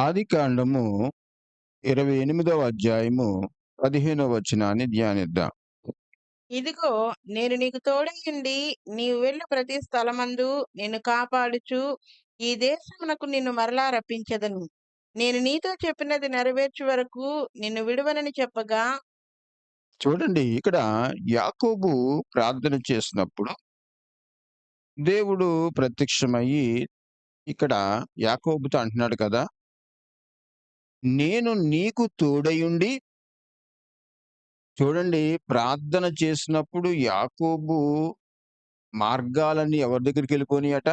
ఆదికాండము 28వ అధ్యాయము 15వ వచనాన్ని ధ్యానిద్దాం. ఇదిగో, నేను నీకు తోడయుండి, నీవు వెళ్ళు ప్రతి స్థలమందు నిన్ను కాపాడుచు ఈ దేశమునకు నిన్ను మరలా రప్పించెదను. నేను నీతో చెప్పినది నెరవేర్చు వరకు నిన్ను విడువనని చెప్పగా, చూడండి, ఇక్కడ యాకోబు ప్రార్థన చేసినప్పుడు దేవుడు ప్రత్యక్షమయ్యి ఇక్కడ యాకోబుతో అంటున్నాడు కదా, నేను నీకు తోడయుండి. చూడండి, ప్రార్థన చేసినప్పుడు యాకోబు మార్గాలన్నీ ఎవరి దగ్గరికి వెళ్ళిపోయినాయట?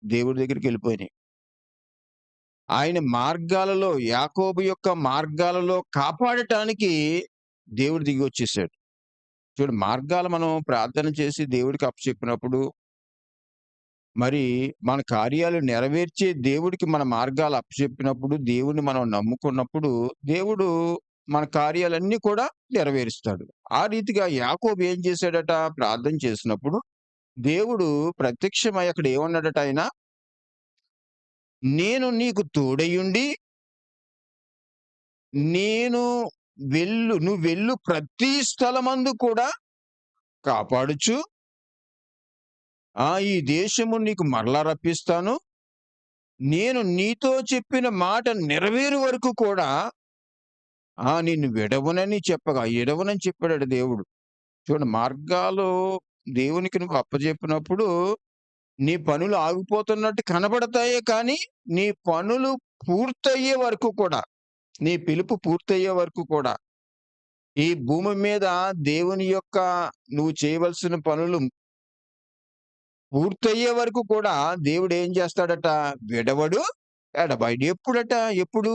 దేవుడి దగ్గరికి వెళ్ళిపోయినాయి. ఆయన మార్గాలలో, యాకోబు యొక్క మార్గాలలో కాపాడటానికి దేవుడు దిగి వచ్చేసాడు. చూడు, మార్గాలు మనం ప్రార్థన చేసి దేవుడికి అప్పచెప్పినప్పుడు, మరి మన కార్యాలు నెరవేర్చే దేవుడికి మన మార్గాలు అప్పచెప్పినప్పుడు, దేవుడిని మనం నమ్ముకున్నప్పుడు, దేవుడు మన కార్యాలన్నీ కూడా నెరవేరుస్తాడు. ఆ రీతిగా యాకోబు ఏం చేశాడట? ప్రార్థన చేసినప్పుడు దేవుడు ప్రత్యక్షమై అక్కడ ఏమన్నాడట? ఆయన, నేను నీకు తోడయుండి, నేను నువ్వు వెళ్ళు ప్రతి స్థలమందు కూడా కాపాడుచు ఈ దేశము నీకు మరలా రప్పిస్తాను. నేను నీతో చెప్పిన మాట నెరవేరు వరకు కూడా నిన్ను విడవనని చెప్పగా, ఎడవనని చెప్పాడు దేవుడు. చూడండి, మార్గాలు దేవునికి నువ్వు అప్పచెప్పినప్పుడు నీ పనులు ఆగిపోతున్నట్టు కనబడతాయే కానీ, నీ పనులు పూర్తయ్యే వరకు కూడా, నీ పిలుపు పూర్తయ్యే వరకు కూడా, ఈ భూమి మీద దేవుని యొక్క నువ్వు చేయవలసిన పనులు పూర్తయ్యే వరకు కూడా దేవుడు ఏం చేస్తాడట? విడవడు, ఎడబాయడు. ఎప్పుడట? ఎప్పుడు?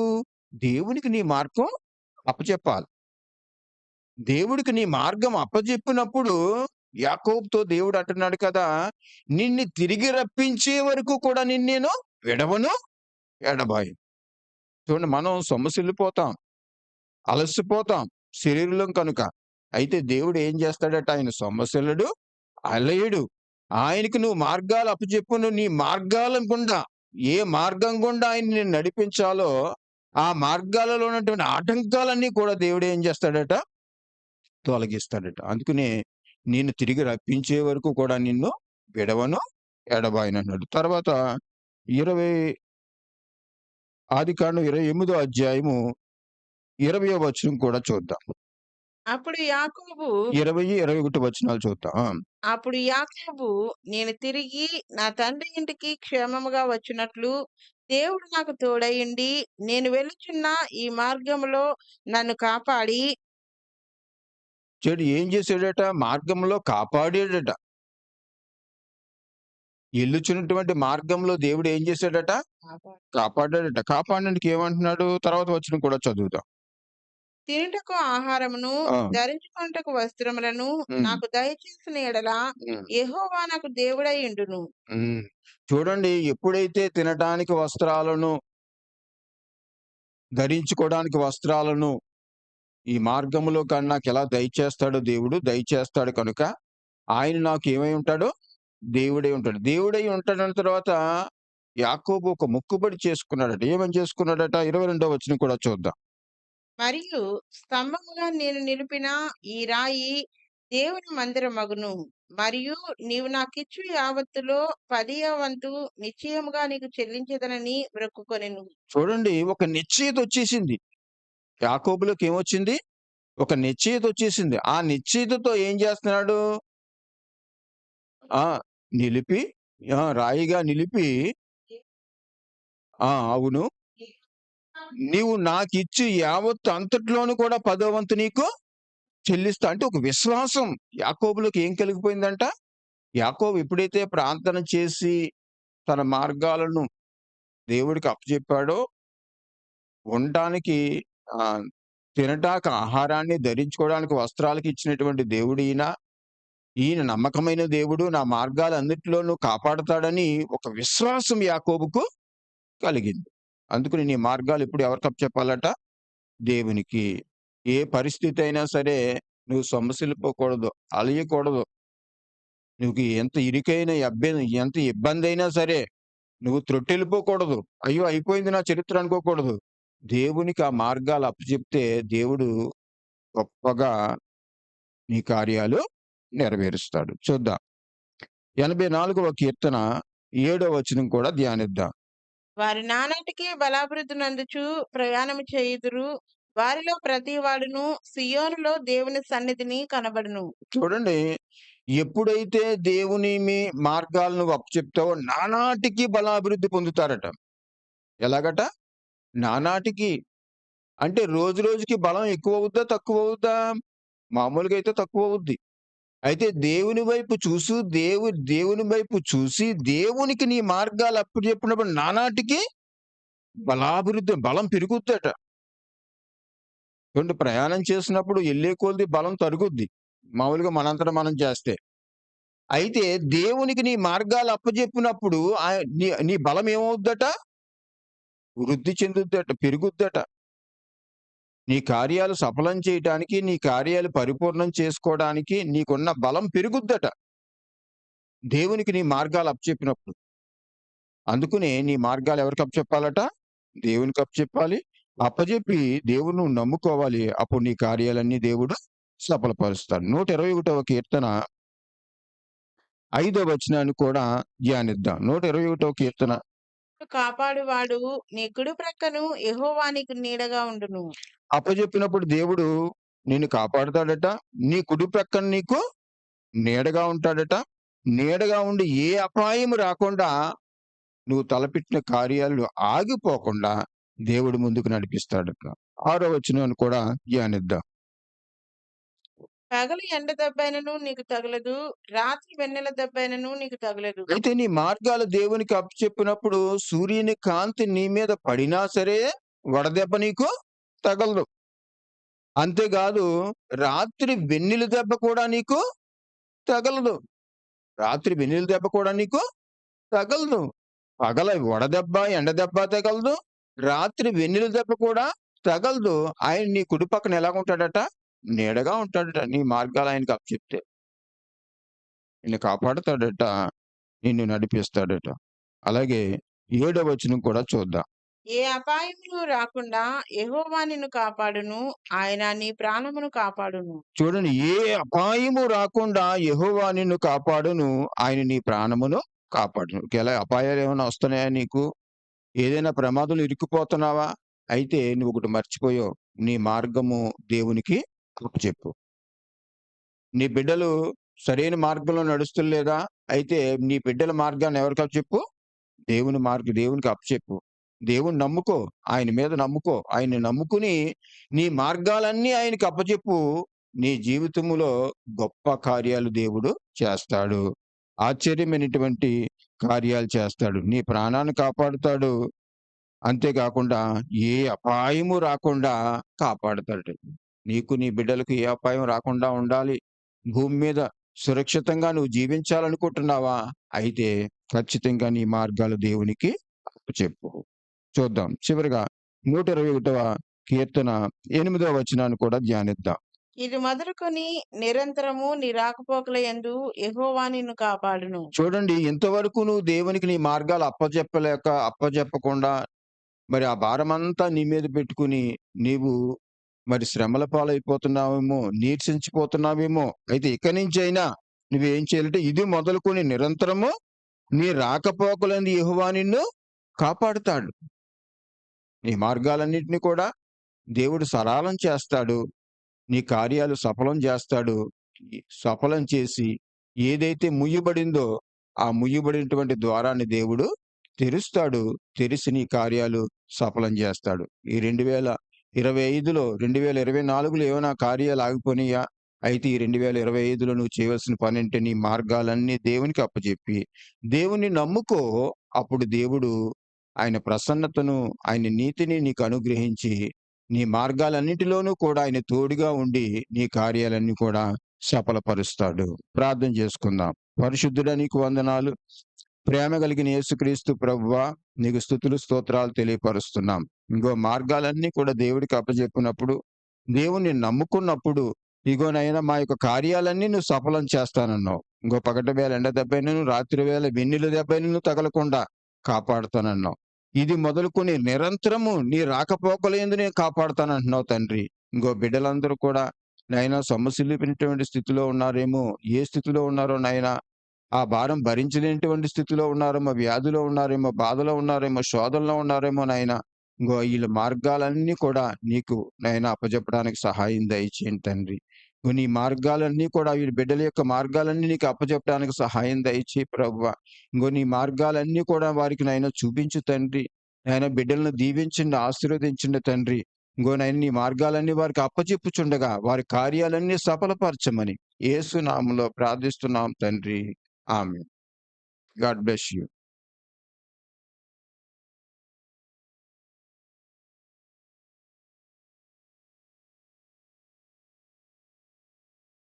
దేవునికి నీ మార్గం అప్పచెప్పాలి. దేవుడికి నీ మార్గం అప్పచెప్పినప్పుడు యాకోబుతో దేవుడు అంటున్నాడు కదా, నిన్ను తిరిగి రప్పించే వరకు కూడా నేను విడవను, ఎడబాయను. చూడండి, మనం సొమ్మసిల్లిపోతాం, అలసిపోతాం శరీరం కనుక. అయితే దేవుడు ఏం చేస్తాడట? ఆయన సొమ్మసిల్లడు, అలయడు. ఆయనకి నువ్వు మార్గాలు అప్పచెప్పును. నీ మార్గాల గుండా, ఏ మార్గం గుండా ఆయన నిన్ను నడిపించాలో ఆ మార్గాలలో ఉన్నటువంటి ఆటంకాలన్నీ కూడా దేవుడు ఏం చేస్తాడట? తొలగిస్తాడట. అందుకనే నేను తిరిగి రప్పించే వరకు కూడా నిన్ను విడవను, ఎడబాయను అన్నాడు. తర్వాత 20 ఆదికాండం 28వ అధ్యాయము 20వ వచనం కూడా చూద్దాం. అప్పుడు యాకోబు 20, 21 వచనాలు చూద్దాం. అప్పుడు యాకోబు నేను తిరిగి నా తండ్రి ఇంటికి క్షేమముగా వచ్చినట్లు దేవుడు నాకు తోడయుండి, నేను వెళ్ళుచున్న ఈ మార్గములో నన్ను కాపాడి చెడు ఏం చేశాడట? మార్గంలో కాపాడాడట. ఎల్లుచున్నటువంటి మార్గంలో దేవుడు ఏం చేశాడట? కాపాడాడట. కాపాడడానికి ఏమంటున్నాడు? తర్వాత వచనం కూడా చదువుదాం. తినుటకు ఆహారమును, ఆ. ధరించుకొనుటకు వస్త్రములను ఉమ్, నాకు దయచేసిన ఎడల ఉమ్, యెహోవా నాకు దేవుడై ఉండును. ఉమ్. చూడండి, ఎప్పుడైతే తినటానికి వస్త్రాలను, ధరించుకోవడానికి వస్త్రాలను ఈ మార్గములో కన్నా నాకు ఎలా దయచేస్తాడో దేవుడు, దయచేస్తాడు కనుక ఆయన నాకు ఏమై ఉంటాడు? దేవుడై ఉంటాడు. దేవుడై ఉంటాడన్న తర్వాత యాకోబు ఒక మొక్కుబడి చేసుకున్నాడట. ఏమని చేసుకున్నాడట? 22వ వచనం కూడా చూద్దాం. మరియు స్తంభముగా నేను నిలిపిన ఈ రాయి దేవుని మందిరమగును. మరియు నీవు నాకిచ్చు యావత్తులో 10వ వంతు నిశ్చయముగా నీకు చెల్లించేదనని మొక్కుకొనెను. చూడండి, ఒక నిశ్చయిత వచ్చేసింది. యాకోబులోకి ఏమొచ్చింది? ఒక నిశ్చయిత వచ్చేసింది. ఆ నిశ్చయితతో ఏం చేస్తున్నాడు? ఆ నిలిపి, రాయిగా నిలిపి, అవును, నీవు నాకిచ్చి యావత్తు అంతట్లోను కూడా 10వ వంతు నీకు చెల్లిస్తా. అంటే ఒక విశ్వాసం యాకోబులోకి ఏం కలిగిపోయిందంట? యాకోబు ఎప్పుడైతే ప్రార్థన చేసి తన మార్గాలను దేవుడికి అప్పచెప్పాడో, ఉండటానికి, తినటానికి ఆహారాన్ని, ధరించుకోవడానికి వస్త్రాలకి ఇచ్చినటువంటి దేవుడు ఈయన. ఈయన నమ్మకమైన దేవుడు, నా మార్గాలన్నిటిలోనూ కాపాడతాడని ఒక విశ్వాసం యాకోబుకు కలిగింది. అందుకని నీ మార్గాలు ఇప్పుడు ఎవరికి అప్పచెప్పాలట? దేవునికి. ఏ పరిస్థితి అయినా సరే నువ్వు సొమ్మసిల్లిపోకూడదు, అలయకూడదు. నువ్వు ఎంత ఇరుకైన ఎంత ఇబ్బంది అయినా సరే నువ్వు త్రొట్టెళ్ళిపోకూడదు. అయ్యో! అయిపోయింది నా చరిత్ర అనుకోకూడదు. దేవునికి ఆ మార్గాలు అప్పచెప్తే దేవుడు గొప్పగా నీ కార్యాలు నెరవేరుస్తాడు. చూద్దాం. 84వ కీర్తన 7వ వచనం కూడా ధ్యానిద్దాం. వారి నానాటికి బలాభివృద్ధి నందుచు ప్రయాణము చేయుదురు. వారిలో ప్రతి వాడును సియోనులో దేవుని సన్నిధిని కనబడును. చూడండి, ఎప్పుడైతే దేవుని మార్గాలను అప్పచెప్తావో నానాటికి బలాభివృద్ధి పొందుతారట. ఎలాగట? నానాటికి. అంటే రోజు రోజుకి బలం ఎక్కువవుద్దా? తక్కువవుద్దా? మామూలుగా అయితే తక్కువవుద్ది. అయితే దేవుని వైపు చూసి దేవునికి నీ మార్గాలు అప్పచెప్పినప్పుడు నానాటికి బలం పెరుగుద్దట. చూడండి, ప్రయాణం చేసినప్పుడు ఎళ్ళే కొలది బలం తరుగుద్ది. మామూలుగా మనంతట మనం చేస్తే. అయితే దేవునికి నీ మార్గాలు అప్పజెప్పినప్పుడు నీ నీ బలం ఏమవుద్దట? వృద్ధి చెందుద్దట, పెరుగుద్దట. నీ కార్యాలు సఫలం చేయటానికి, నీ కార్యాలు పరిపూర్ణం చేసుకోవడానికి నీకున్న బలం పెరుగుద్దట. దేవునికి నీ మార్గాలు అప్పచెప్పినప్పుడు. అందుకనే నీ మార్గాలు ఎవరికి అప్పచెప్పాలట? దేవునికి అప్పచెప్పాలి. అప్పజెప్పి దేవుడిని నువ్వు నమ్ముకోవాలి. అప్పుడు నీ కార్యాలన్నీ దేవుడు సఫలపరుస్తాడు. 121వ కీర్తన 5వ వచనాన్ని కూడా ధ్యానిద్దాం. 121వ కీర్తన. కాపాడువాడు నీ కుడి ప్రక్కను యెహోవా నీకు నీడగా ఉండును. అప్పజెప్పినప్పుడు దేవుడు నిన్ను కాపాడుతాడట. నీ కుడి ప్రక్కన నీకు నీడగా ఉంటాడట. నీడగా ఉండి ఏ అపాయం రాకుండా నువ్వు తలపెట్టిన కార్యాలు ఆగిపోకుండా దేవుడు ముందుకు నడిపిస్తాడట. 6వ వచనాన్ని కూడా ధ్యానిద్దాం. పగలు ఎండ దెబ్బైనను నీకు తగలదు, రాత్రి వెన్నెల దెబ్బైనను నీకు తగలదు. అయితే నీ మార్గాలు దేవునికి అప్పచెప్పినప్పుడు సూర్యుని కాంతి నీ మీద పడినా సరే వడదెబ్బ నీకు తగలదు. అంతేకాదు, రాత్రి వెన్నెల దెబ్బ కూడా నీకు తగలదు. రాత్రి వెన్నెల దెబ్బ కూడా నీకు తగలదు. పగల వడదెబ్బ, ఎండ దెబ్బ తగలదు. రాత్రి వెన్నెల దెబ్బ కూడా తగలదు. ఆయన నీ కుడి పక్కన ఎలాగుంటాడట? నీడగా ఉంటాడట. నీ మార్గాలు ఆయనకి అప్పచెప్తే. నిన్ను కాపాడుతాడట. నిన్ను నడిపిస్తాడట. అలాగే 7వ వచనం కూడా చూద్దాం. ఏ అపాయములు రాకుండా యెహోవా నిన్ను కాపాడును. ఆయన నీ ప్రాణమును కాపాడును. చూడండి, ఏ అపాయము రాకుండా యెహోవా నిన్ను కాపాడును. ఆయన నీ ప్రాణమును కాపాడును. ఒకేళ అపాయాలు ఏమైనా వస్తున్నాయా నీకు? ఏదైనా ప్రమాదంలో ఇరుక్కుపోతున్నావా? అయితే నువ్వు ఒకటి మర్చిపోయావు. నీ మార్గము దేవునికి అప్పచెప్పు. నీ బిడ్డలు సరైన మార్గంలో నడుస్తలేదా? అయితే నీ బిడ్డల మార్గాన్ని ఎవరికి అప్పచెప్పు? దేవునికి అప్పచెప్పు. దేవుణ్ణి నమ్ముకో. ఆయన మీద నమ్ముకో. ఆయన్ని నమ్ముకుని నీ మార్గాలన్నీ ఆయనకి అప్పచెప్పు. నీ జీవితములో గొప్ప కార్యాలు దేవుడు చేస్తాడు. ఆశ్చర్యమైనటువంటి కార్యాలు చేస్తాడు. నీ ప్రాణాన్ని కాపాడుతాడు. అంతేకాకుండా ఏ అపాయము రాకుండా కాపాడుతాడు. నీకు నీ బిడ్డలకు ఏ అపాయం రాకుండా ఉండాలి. భూమి మీద సురక్షితంగా నువ్వు జీవించాలనుకుంటున్నావా? అయితే ఖచ్చితంగా నీ మార్గాలు దేవునికి అప్పచెప్పు. చూద్దాం. చివరగా 121వ కీర్తన 8వ వచనాన్ని కూడా ధ్యానిద్దాం. ఇది మొదలుకొని నిరంతరము నీ రాకపోకల యందు యెహోవా నిన్ను కాపాడును. చూడండి, ఇంతవరకు నువ్వు దేవునికి నీ మార్గాలు అప్పజెప్పకుండా మరి ఆ భారమంతా నీ మీద పెట్టుకుని నీవు మరి శ్రమల పాలైపోతున్నావేమో, నీరసించిపోతున్నావేమో. అయితే ఇక నుంచైనా నువ్వేం చేయాలంటే ఇది మొదలుకొని నిరంతరము నీ రాకపోకలందు యెహోవా నిన్ను కాపాడుతాడు. నీ మార్గాలన్నిటిని కూడా దేవుడు సరళం చేస్తాడు. నీ కార్యాలు సఫలం చేస్తాడు. సఫలం చేసి ఏదైతే ముయ్యబడిందో ఆ ముయ్యబడినటువంటి ద్వారాన్ని దేవుడు తెరుస్తాడు. తెరిసి నీ కార్యాలు సఫలం చేస్తాడు. ఈ 2025లో 2024లో ఏమైనా కార్యాలు ఆగిపోయినాయా? అయితే ఈ 2025లో నువ్వు చేయవలసిన పనేంటే నీ మార్గాలన్నీ దేవునికి అప్పచెప్పి దేవుని నమ్ముకో. అప్పుడు దేవుడు ఆయన ప్రసన్నతను, ఆయన నీతిని నీకు అనుగ్రహించి నీ మార్గాలన్నిటిలోనూ కూడా ఆయన తోడుగా ఉండి నీ కార్యాలన్నీ కూడా సఫలపరుస్తాడు. ప్రార్థన చేసుకుందాం. పరిశుద్ధుడా, నీకు వందనాలు. ప్రేమ కలిగిన యేసుక్రీస్తు ప్రభువా, నీకు స్తుతులు స్తోత్రాలు తెలియపరుస్తున్నాం. ఇంకో మార్గాలన్నీ కూడా దేవుడికి అప్పచెప్పినప్పుడు, దేవుణ్ణి నమ్ముకున్నప్పుడు, ఇగోనైనా మా యొక్క కార్యాలన్నీ నువ్వు సఫలం చేస్తానన్నావు. ఇంకో పగటి వేళ ఎండ దెబ్బైనను, రాత్రి వేళ వెన్నెల దెబ్బైనను తగలకుండా కాపాడుతానన్నావు. ఇది మొదలుకొని నిరంతరము నీ రాకపోకలయందు నేను కాపాడుతానంటున్నావు తండ్రి. ఇంగో బిడ్డలందరూ కూడా నాయనా సొమ్మసిల్లిపోయినటువంటి స్థితిలో ఉన్నారేమో, ఏ స్థితిలో ఉన్నారో నాయనా, ఆ భారం భరించలేనటువంటి స్థితిలో ఉన్నారేమో, వ్యాధిలో ఉన్నారేమో, బాధలో ఉన్నారేమో, శోధనలో ఉన్నారేమో నాయనా. ఇంగో ఈళ్ళ మార్గాలన్నీ కూడా నీకు నాయనా అప్పజెప్పడానికి సహాయం దయచేయండి తండ్రి. ఇంగో నీ మార్గాలన్నీ కూడా వీళ్ళ బిడ్డల యొక్క మార్గాలన్నీ నీకు అప్పజెప్పడానికి సహాయం దయచేయి ప్రభువా. ఇంగో నీ మార్గాలన్నీ కూడా వారికి నాయన చూపించు తండ్రి. నాయన బిడ్డలను దీవించండి, ఆశీర్వదించండి తండ్రి. ఇంగో నాయన నీ మార్గాలన్నీ వారికి అప్పచెప్పుచుండగా వారి కార్యాలన్నీ సఫలపరచమని యేసు నామములో ప్రార్థిస్తున్నాం తండ్రి. ఆమేన్. God bless you.